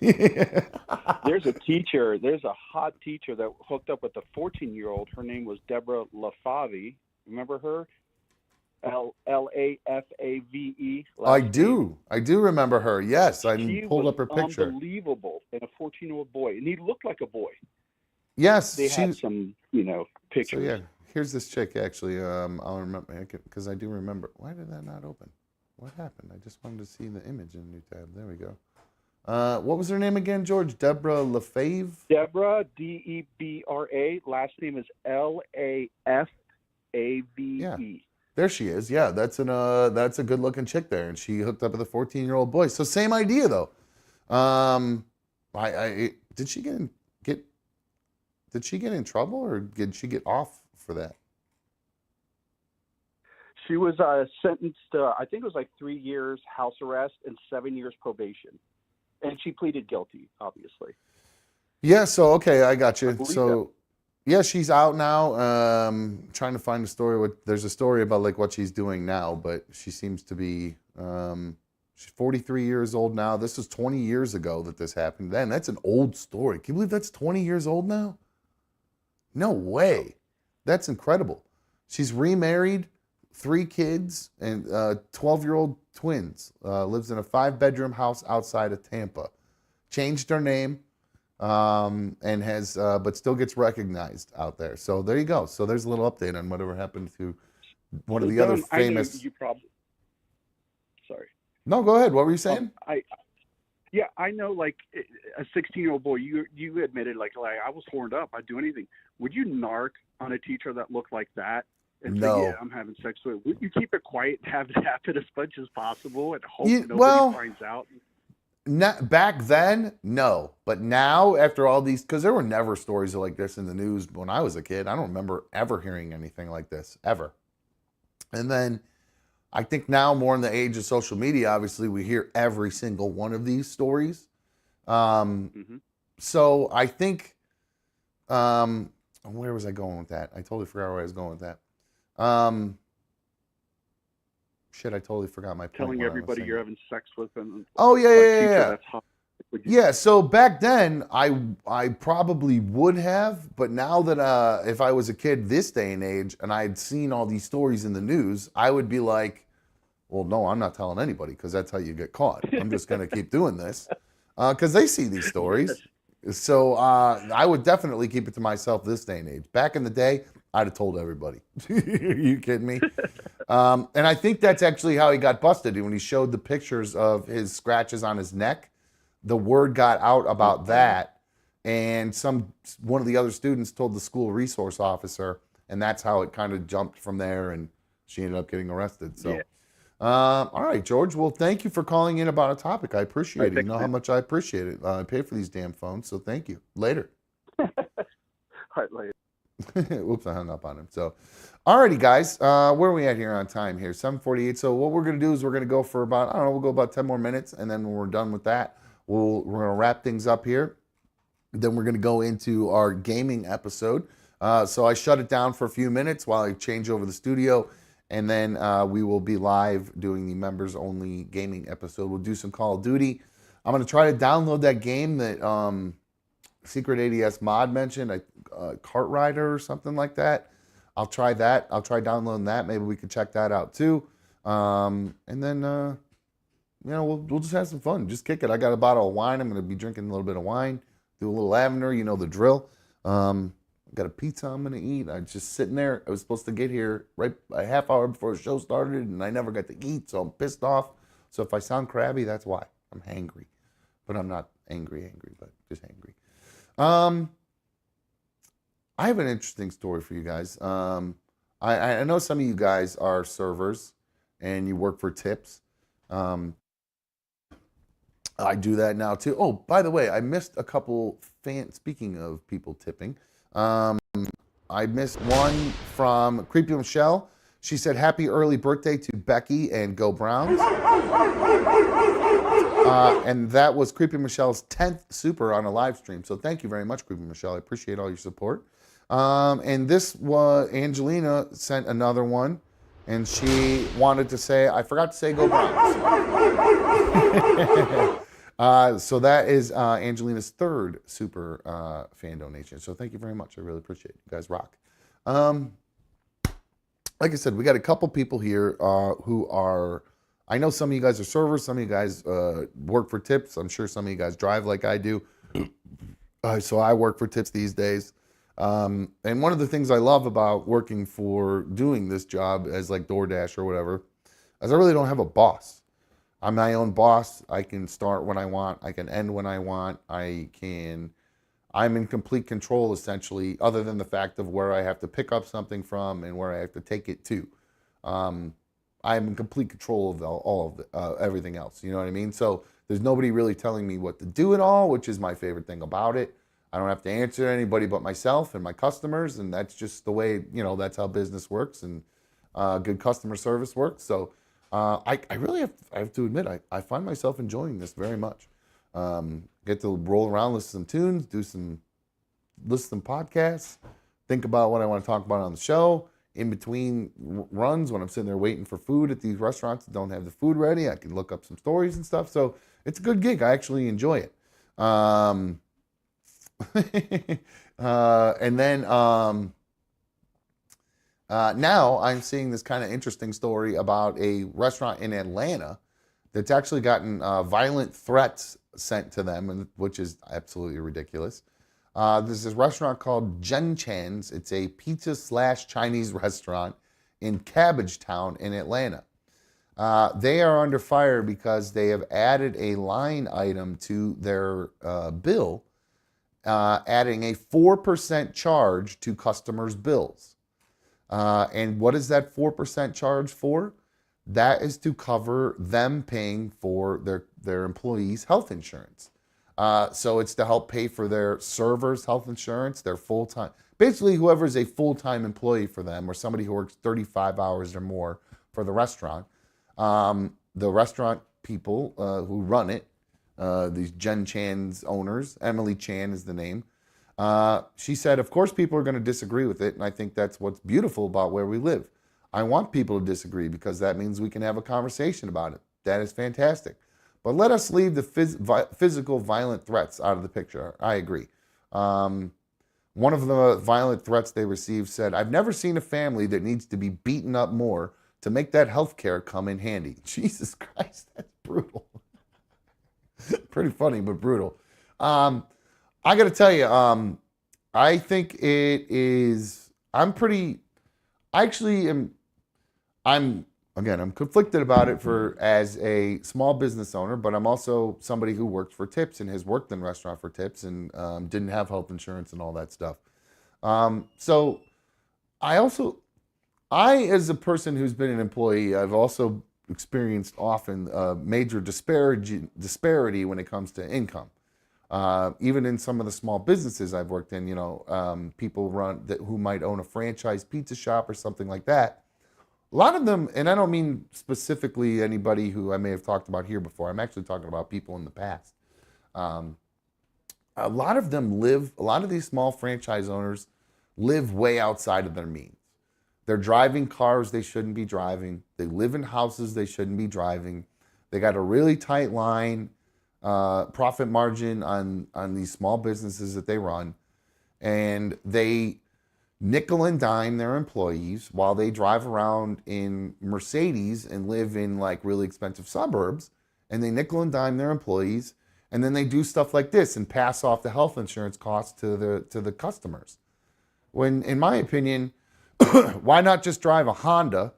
There's a hot teacher that hooked up with a 14-year-old. Her name was Deborah Lafave. Remember her? Lafave. I do remember her. Yes, I pulled up her picture. Unbelievable, and a 14-year-old boy, and he looked like a boy. Yes, they had some, pictures. So yeah, here's this chick actually. I'll remember because I do remember. Why did that not open? What happened? I just wanted to see the image in a new tab. There we go. What was her name again, George? Deborah Lafave. Deborah, Debra. Last name is Lafave. Yeah. There she is. Yeah, that's a good looking chick there, and she hooked up with a 14-year-old boy. So same idea though. Um, did she get did she get in trouble or did she get off for that? She was sentenced to, I think it was like 3 years house arrest and 7 years probation, and she pleaded guilty. Obviously, Yeah, so okay, I got I you. believe that. So yeah, she's out now. Trying to find a story. There's a story about like what she's doing now, but she seems to be she's 43 years old now. This was 20 years ago that this happened. Then that's an old story. Can you believe that's 20 years old now? No Yep. way. That's incredible. She's remarried, three kids, and 12-year-old twins. Lives in a five-bedroom house outside of Tampa. Changed her name, and has, but still gets recognized out there. So there you go. So there's a little update on whatever happened to one of So the other Don, I know famous. you probably. Sorry. No, go ahead. What were you saying? I Yeah, I know. Like a 16-year-old boy, you admitted like I was horned up. I'd do anything. Would you narc on a teacher that looked like that and say, "Yeah, No. I'm having sex with it"? Would you keep it quiet and have it happen as much as possible and hope You, nobody well, finds out? Not, back then, no. But now, after all these, because there were never stories like this in the news when I was a kid. I don't remember ever hearing anything like this, ever. And then I think now, more in the age of social media, obviously, we hear every single one of these stories. Um, Hmm. so I think, where was I going with that? I totally forgot where I was going with that. Um, shit, I totally forgot my point Telling when I was everybody saying you're that. having sex with and Oh, yeah, a yeah, yeah, teacher yeah. that's hot. Would you? Yeah, so back then I probably would have, but now that if I was a kid this day and age and I had seen all these stories in the news, I would be like, well, no, I'm not telling anybody because that's how you get caught. I'm just going to keep doing this because they see these Yes. stories. So I would definitely keep it to myself this day and age. Back in the day, I'd have told everybody. Are you kidding me? And I think that's actually how he got busted when he showed the pictures of his scratches on his neck. The word got out about Uh-huh. that, and one of the other students told the school resource officer, and that's how it kind of jumped from there, and she ended up getting arrested. Yeah. So, all right, George. Well, thank you for calling in about a topic. I All appreciate right. it. You Thanks, know how man. much I appreciate it. I pay for these damn phones, so thank you. Later. All right. Later. Oops, I hung up on him. So, alrighty, guys, where are we at here on time here? 7:48. So what we're gonna do is we're gonna go for about, I don't know, we'll go about 10 more minutes, and then when we're done with that, we're gonna wrap things up here. Then we're gonna go into our gaming episode. So I shut it down for a few minutes while I change over the studio, and then we will be live doing the members only gaming episode. We'll do some Call of Duty. I'm gonna try to download that game that Secret ADS mod mentioned, Kart Rider or something like that. I'll try that. I'll try downloading that. Maybe we could check that out too. And then, we'll just have some fun. Just kick it. I got a bottle of wine. I'm going to be drinking a little bit of wine, do a little lavender. You know the drill. I got a pizza I'm going to eat. I'm just sitting there. I was supposed to get here right a half hour before the show started, and I never got to eat, so I'm pissed off. So if I sound crabby, that's why. I'm hangry. But I'm not angry, but just angry. Um, I have an interesting story for you guys. I know some of you guys are servers and you work for tips. Um, I do that now too. Oh, by the way, I missed a couple Speaking of people tipping, um, I missed one from Creepy Michelle. She said, "Happy early birthday to Becky and Go Browns." And that was Creepy Michelle's 10th super on a live stream. So thank you very much, Creepy Michelle. I appreciate all your support. And this was Angelina sent another one, and she wanted to say, I forgot to say Go Browns. So that is Angelina's third super fan donation. So thank you very much. I really appreciate it. You guys rock. Um, like I said, we got a couple people here who are. I know some of you guys are servers. Some of you guys work for tips. I'm sure some of you guys drive like I do. So I work for tips these days. And one of the things I love about working for doing this job as like DoorDash or whatever is I really don't have a boss. I'm my own boss. I can start when I want. I can end when I want. I'm in complete control essentially, other than the fact of where I have to pick up something from and where I have to take it to. Um, I'm in complete control of all of everything else. You know what I mean? So There's nobody really telling me what to do at all, which is my favorite thing about it. I don't have to answer to anybody but myself and my customers, and that's just the way, that's how business works, and good customer service works. So I really I have to admit, I find myself enjoying this very much. Get to roll around, listen to some tunes, listen to podcasts, think about what I want to talk about on the show. In between runs, when I'm sitting there waiting for food at these restaurants that don't have the food ready, I can look up some stories and stuff. So it's a good gig. I actually enjoy it. And then now I'm seeing this kind of interesting story about a restaurant in Atlanta that's actually gotten violent threats sent to them, which is absolutely ridiculous. There's this restaurant called Jen Chan's. It's a pizza / Chinese restaurant in Cabbagetown in Atlanta. They are under fire because they have added a line item to their bill, adding a 4% charge to customers' bills. And what is that 4% charge for? That is to cover them paying for their employees' health insurance. So it's to help pay for their servers' health insurance, their full-time, basically whoever is a full-time employee for them, or somebody who works 35 hours or more for the restaurant. The restaurant people who run it, these Jen Chan's owners, Emily Chan is the name. She said, of course people are going to disagree with it, and I think that's what's beautiful about where we live. I want people to disagree because that means we can have a conversation about it. That is fantastic. But let us leave the physical violent threats out of the picture. I agree. One of the violent threats they received said, I've never seen a family that needs to be beaten up more to make that health care come in handy. Jesus Christ, that's brutal. Pretty funny, but brutal. I got to tell you, I think it is, I actually am, I'm conflicted about it as a small business owner, but I'm also somebody who works for tips and has worked in a restaurant for tips and didn't have health insurance and all that stuff. So as a person who's been an employee, I've also experienced often major disparity when it comes to income. Even in some of the small businesses I've worked in, people who might own a franchise pizza shop or something like that. A lot of them, and I don't mean specifically anybody who I may have talked about here before. I'm actually talking about people in the past. A lot of these small franchise owners live way outside of their means. They're driving cars they shouldn't be driving. They live in houses they shouldn't be driving. They got a really tight line profit margin on these small businesses that they run. And they nickel and dime their employees while they drive around in Mercedes and live in like really expensive suburbs. And they nickel and dime their employees. And then they do stuff like this and pass off the health insurance costs to the customers. When, in my opinion, why not just drive a Honda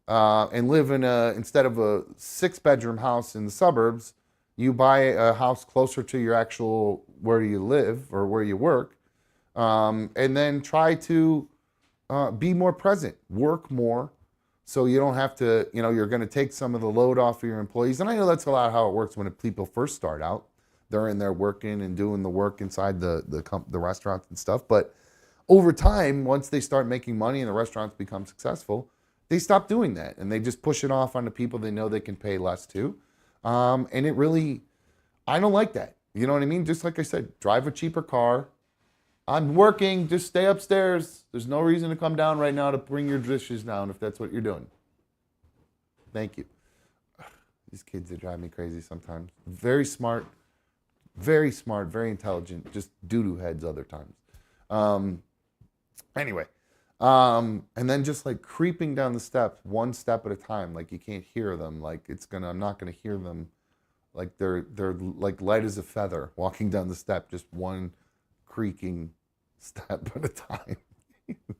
and live instead of a 6-bedroom house in the suburbs, you buy a house closer to your actual where you live or where you work, and then try to be more present, work more, so you don't have to, you're going to take some of the load off of your employees. And I know that's a lot of how it works when people first start out. They're in there working and doing the work inside the restaurants and stuff. But over time, once they start making money and the restaurants become successful, they stop doing that. And they just push it off on the people they know they can pay less to. And it really, I don't like that. You know what I mean? Just like I said, drive a cheaper car. I'm working, just stay upstairs. There's no reason to come down right now to bring your dishes down if that's what you're doing. Thank you. These kids, they drive me crazy sometimes. Very smart, very intelligent, just doo-doo heads other times. Anyway, and then just like creeping down the steps, one step at a time, like you can't hear them, like I'm not gonna hear them, like they're like light as a feather walking down the step, just one creaking step at a time.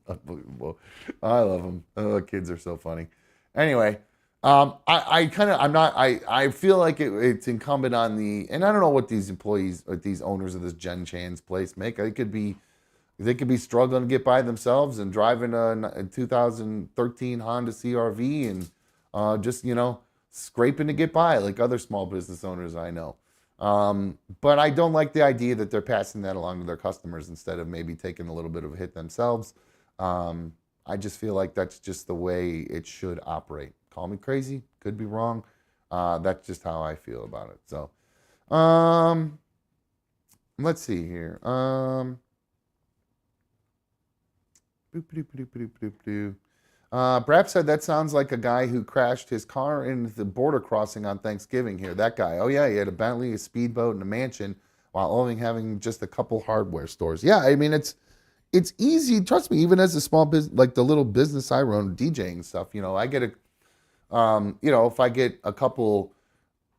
Unbelievable. I love them. Oh, kids are so funny. Anyway, I feel like it's incumbent on and I don't know what these employees or these owners of this Jen Chan's place make. They could be struggling to get by themselves and driving a 2013 Honda CRV and just, scraping to get by like other small business owners I know. But I don't like the idea that they're passing that along to their customers instead of maybe taking a little bit of a hit themselves. I just feel like that's just the way it should operate. Call me crazy, could be wrong. That's just how I feel about it. So, um, let's see here. Brap said that sounds like a guy who crashed his car in the border crossing on Thanksgiving here. That guy. Oh, yeah, he had a Bentley, a speedboat, and a mansion while only having just a couple hardware stores. Yeah, I mean, it's easy. Trust me, even as a small business, like the little business I run, DJing stuff, I get if I get a couple,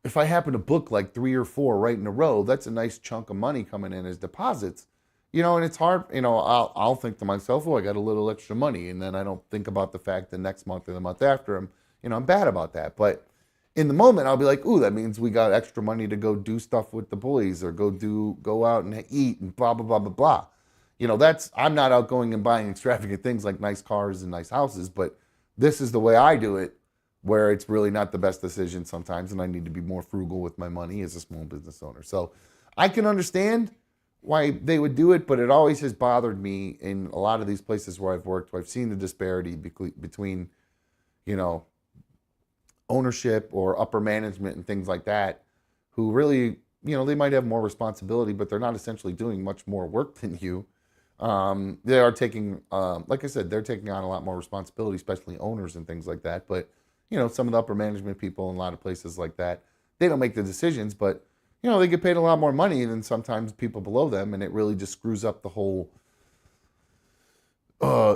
if I happen to book like 3 or 4 right in a row, that's a nice chunk of money coming in as deposits. And it's hard, I'll think to myself, oh, I got a little extra money. And then I don't think about the fact the next month or the month after I'm bad about that. But in the moment, I'll be like, ooh, that means we got extra money to go do stuff with the boys or go out and eat and blah, blah, blah, blah, blah. I'm not out going and buying extravagant things like nice cars and nice houses, but this is the way I do it, where it's really not the best decision sometimes, and I need to be more frugal with my money as a small business owner. So I can understand why they would do it, but it always has bothered me in a lot of these places where I've worked, where I've seen the disparity between, ownership or upper management and things like that, who really, they might have more responsibility, but they're not essentially doing much more work than you. They are taking, like I said, they're taking on a lot more responsibility, especially owners and things like that. But, some of the upper management people in a lot of places like that, they don't make the decisions, but, they get paid a lot more money than sometimes people below them. And it really just screws up the whole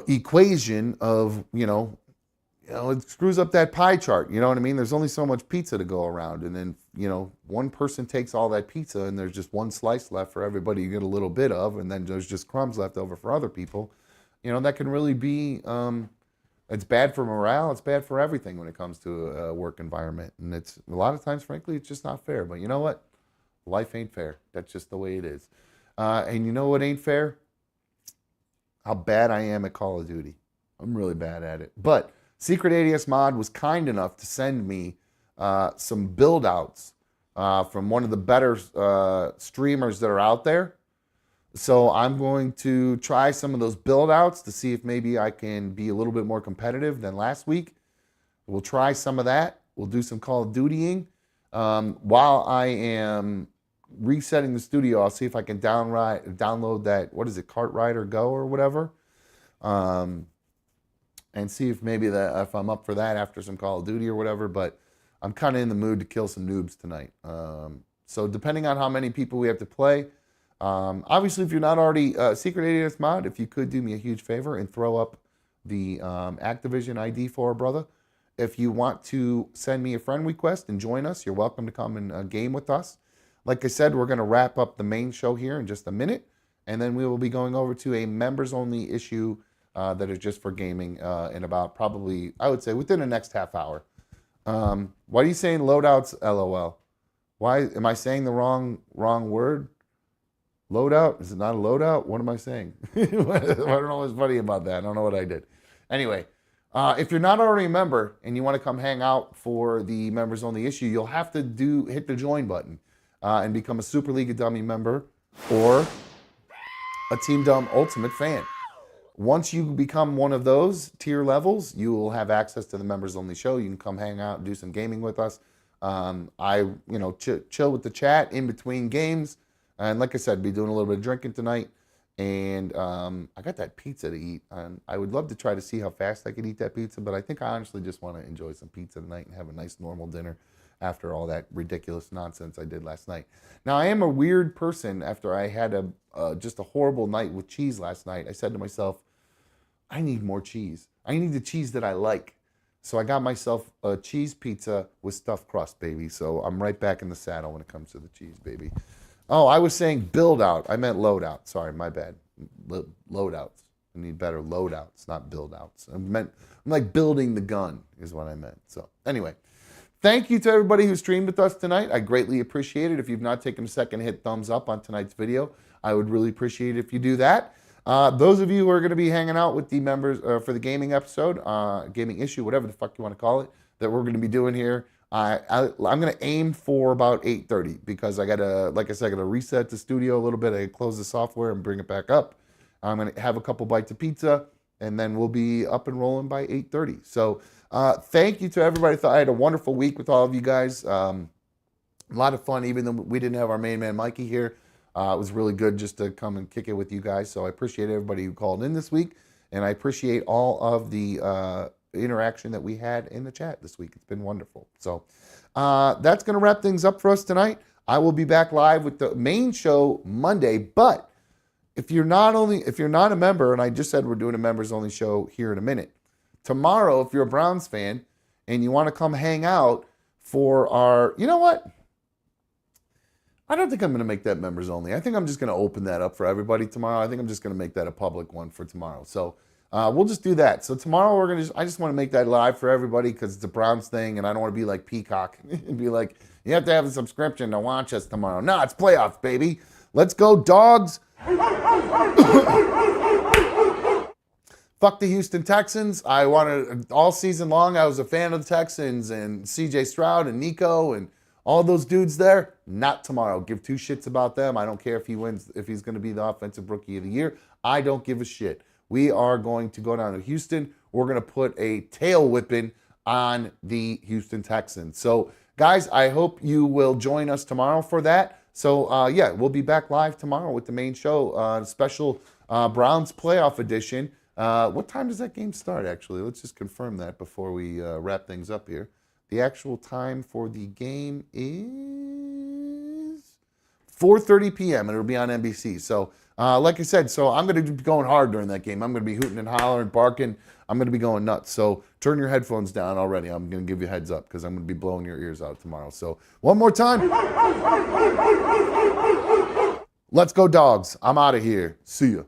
equation of, it screws up that pie chart. You know what I mean? There's only so much pizza to go around. And then, one person takes all that pizza and there's just one slice left for everybody to get a little bit of. And then there's just crumbs left over for other people. That can really be, it's bad for morale. It's bad for everything when it comes to a work environment. And it's a lot of times, frankly, it's just not fair. But you know what? Life ain't fair. That's just the way it is. And you know what ain't fair? How bad I am at Call of Duty. I'm really bad at it. But Secret ADS Mod was kind enough to send me some build outs from one of the better streamers that are out there. So I'm going to try some of those build outs to see if maybe I can be a little bit more competitive than last week. We'll try some of that. We'll do some Call of Dutying. While I am resetting the studio, I'll see if I can download that, what is it, Cartwriter Go or whatever. And see if maybe if I'm up for that after some Call of Duty or whatever. But I'm kind of in the mood to kill some noobs tonight. So depending on how many people we have to play, obviously if you're not already Secret ADS Mod, if you could do me a huge favor and throw up the Activision ID for a brother. If you want to send me a friend request and join us, you're welcome to come and game with us. Like I said, we're going to wrap up the main show here in just a minute, and then we will be going over to a members-only issue that is just for gaming in about probably, I would say, within the next half hour. Why are you saying loadouts, LOL? Why am I saying the wrong word? Loadout? Is it not a loadout? What am I saying? I don't know what's funny about that. I don't know what I did. Anyway, if you're not already a member and you want to come hang out for the members only issue, you'll have to hit the join button and become a Super League of Dummy member or a Team Dumb Ultimate fan. Once you become one of those tier levels, you will have access to the members only show. You can come hang out and do some gaming with us. Chill with the chat in between games. And like I said, be doing a little bit of drinking tonight. And I got that pizza to eat. And I would love to try to see how fast I could eat that pizza, but I think I honestly just want to enjoy some pizza tonight and have a nice normal dinner after all that ridiculous nonsense I did last night. Now, I am a weird person. After I had just a horrible night with cheese last night, I said to myself, I need more cheese. I need the cheese that I like. So I got myself a cheese pizza with stuffed crust, baby. So I'm right back in the saddle when it comes to the cheese, baby. Oh, I was saying build out. I meant load out. Sorry, my bad. Load outs. I need better load outs, not build outs. I'm like building the gun is what I meant. So anyway, thank you to everybody who streamed with us tonight. I greatly appreciate it. If you've not taken a second to hit thumbs up on tonight's video, I would really appreciate it if you do that. Those of you who are going to be hanging out with the members for the gaming episode, gaming issue, whatever the fuck you want to call it, that we're going to be doing here I'm going to aim for about 8:30 because I got to, like I said, I got to reset the studio a little bit. I close the software and bring it back up. I'm going to have a couple bites of pizza, and then we'll be up and rolling by 8:30. So thank you to everybody. I had a wonderful week with all of you guys. A lot of fun, even though we didn't have our main man Mikey here. It was really good just to come and kick it with you guys. So I appreciate everybody who called in this week, and I appreciate all of the interaction that we had in the chat this week. It's been wonderful. So that's going to wrap things up for us tonight. I will be back live with the main show Monday, but if you're not a member, and I just said we're doing a members only show here in a minute, tomorrow, if you're a Browns fan and you want to come hang out for our, you know what? I don't think I'm going to make that members only. I think I'm just going to open that up for everybody tomorrow. I think I'm just going to make that a public one for tomorrow. So we'll just do that. So tomorrow I just want to make that live for everybody because it's a Browns thing, and I don't want to be like Peacock and be like, you have to have a subscription to watch us tomorrow. No, it's playoffs, baby. Let's go, dogs. Fuck the Houston Texans. I wanted all season long. I was a fan of the Texans and CJ Stroud and Nico and all those dudes there. Not tomorrow. Give two shits about them. I don't care if he wins, if he's going to be the offensive rookie of the year. I don't give a shit. We are going to go down to Houston. We're going to put a tail whipping on the Houston Texans. So, guys, I hope you will join us tomorrow for that. So, yeah, we'll be back live tomorrow with the main show, special Browns playoff edition. What time does that game start, actually? Let's just confirm that before we wrap things up here. The actual time for the game is 4:30 p.m. and it'll be on NBC. So, like I said, I'm going to be going hard during that game. I'm going to be hooting and hollering, barking. I'm going to be going nuts. So turn your headphones down already. I'm going to give you a heads up because I'm going to be blowing your ears out tomorrow. So one more time. Let's go, dogs. I'm out of here. See ya.